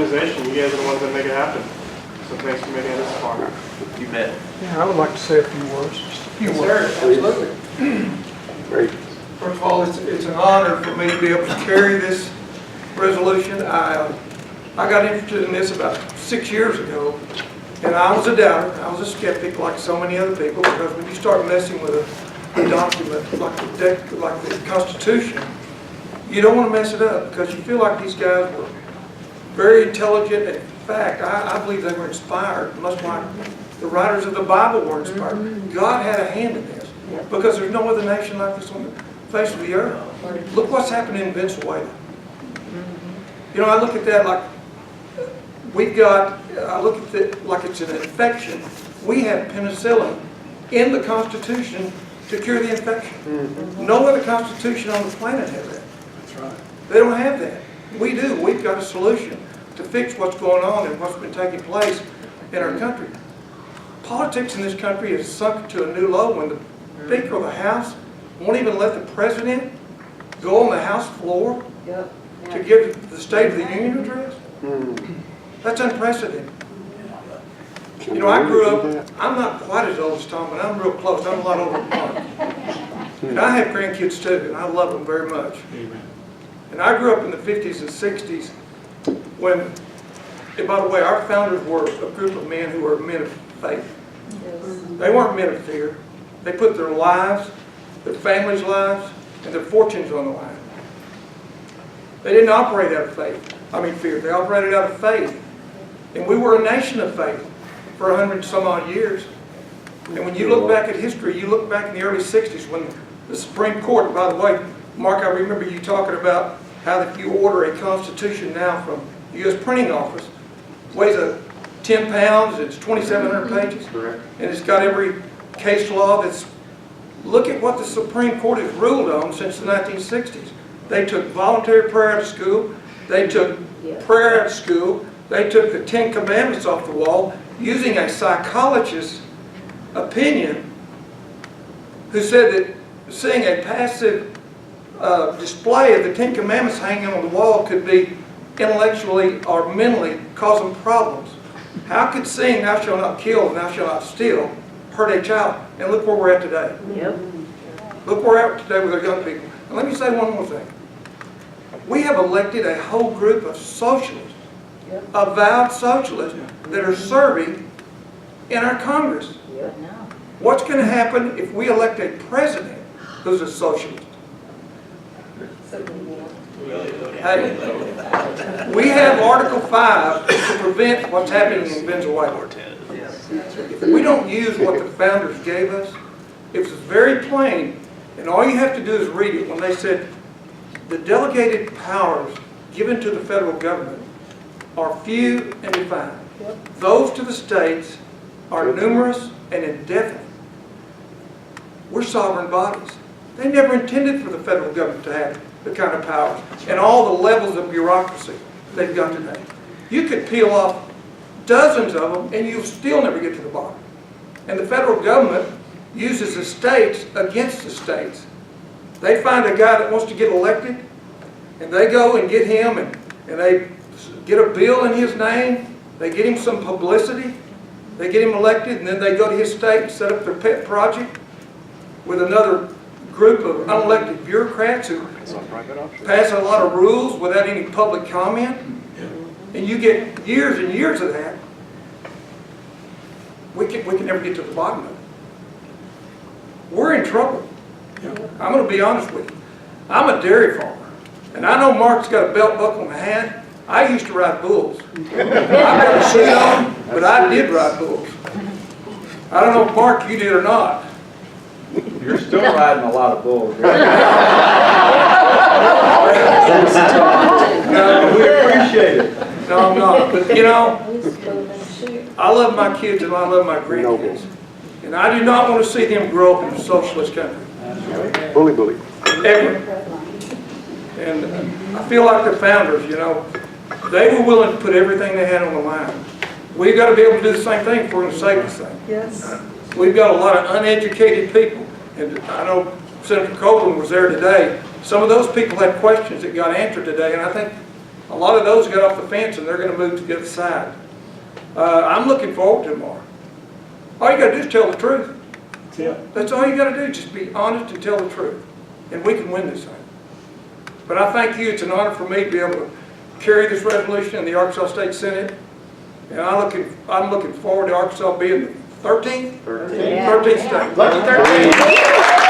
organization. You guys are the ones that make it happen. So thanks for making it this far. You bet. Yeah, I would like to say a few words. Just a few words. Sir, absolutely. Great. First of all, it's an honor for me to be able to carry this resolution. I got interested in this about 6 years ago, and I was a doubter. I was a skeptic like so many other people, because when you start messing with a document like the Constitution, you don't want to mess it up, because you feel like these guys were very intelligent. In fact, I believe they were inspired, much like the writers of the Bible were inspired. God had a hand in this, because there's no other nation like this on the face of the earth. Look what's happening in Venezuela. You know, I look at that like I look at it like it's an infection. We have penicillin in the Constitution to cure the infection. No other Constitution on the planet has that. That's right. They don't have that. We do. We've got a solution to fix what's going on and what's been taking place in our country. Politics in this country has sunk to a new low when the Speaker of the House won't even let the President go on the House floor to give the State of the Union address. That's unprecedented. You know, I grew up, I'm not quite as old as Tom, but I'm real close. I'm a lot older than Mark. And I have grandkids too, and I love them very much. And I grew up in the 50s and 60s when, and by the way, our founders were a group of men who were men of faith. They weren't men of fear. They put their lives, their families' lives, and their fortunes on the line. They didn't operate out of fear. They operated out of faith. And we were a nation of faith for 100 some odd years. And when you look back at history, you look back in the early 60s when the Supreme Court, by the way, Mark, I remember you talking about how if you order a Constitution now from the U.S. Printing Office, weighs 10 pounds, it's 2,700 pages, Correct. and it's got every case law that's, look at what the Supreme Court has ruled on since the 1960s. They took voluntary prayer out of school, they took prayer out of school, they took the 10 Commandments off the wall, using a psychologist's opinion who said that seeing a passive display of the 10 Commandments hanging on the wall could be intellectually or mentally causing problems. How could seeing "Thou shalt not kill" and "Thou shalt not steal" hurt a child? And look where we're at today. Look where we're at today with our young people. And let me say one more thing. We have elected a whole group of socialists, avowed socialists, that are serving in our Congress. What's going to happen if we elect a president who's a socialist? Hey, we have Article 5 to prevent what's happening in Venezuela. If we don't use what the founders gave us, it's very plain, and all you have to do is read it when they said the delegated powers given to the federal government are few and defined. Those to the states are numerous and indefinite. We're sovereign bodies. They never intended for the federal government to have the kind of powers and all the levels of bureaucracy they've got today. You could peel off dozens of them and you'll still never get to the bottom. And the federal government uses the states against the states. They find a guy that wants to get elected and they go and get him and they get a bill in his name, they get him some publicity, they get him elected, and then they go to his state and set up their pet project with another group of unelected bureaucrats who pass a lot of rules without any public comment, and you get years and years of that. We can never get to the bottom of it. We're in trouble. I'm going to be honest with you. I'm a dairy farmer, and I know Mark's got a belt buckle and a hat. I used to ride bulls. I've got a suit on, but I did ride bulls. I don't know if Mark, you did or not. You're still riding a lot of bulls. No, We appreciate it. no, I'm not. But you know, I love my kids and I love my grandkids. And I do not want to see them grow up in a socialist country. Bully, bully. Ever. And I feel like the founders, you know, they were willing to put everything they had on the line. We've got to be able to do the same thing if we're going to save this thing. We've got a lot of uneducated people. And I know Senator Coburn was there today. Some of those people had questions that got answered today, and I think A lot of those got off the fence and they're gonna move to the other side. I'm looking forward to tomorrow. All you gotta do is tell the truth. That's all you gotta do, just be honest and tell the truth. And we can win this thing. But I thank you, it's an honor for me to be able to carry this resolution in the Arkansas State Senate. And I'm looking forward to Arkansas being the 13th? 13th state. Lucky 13.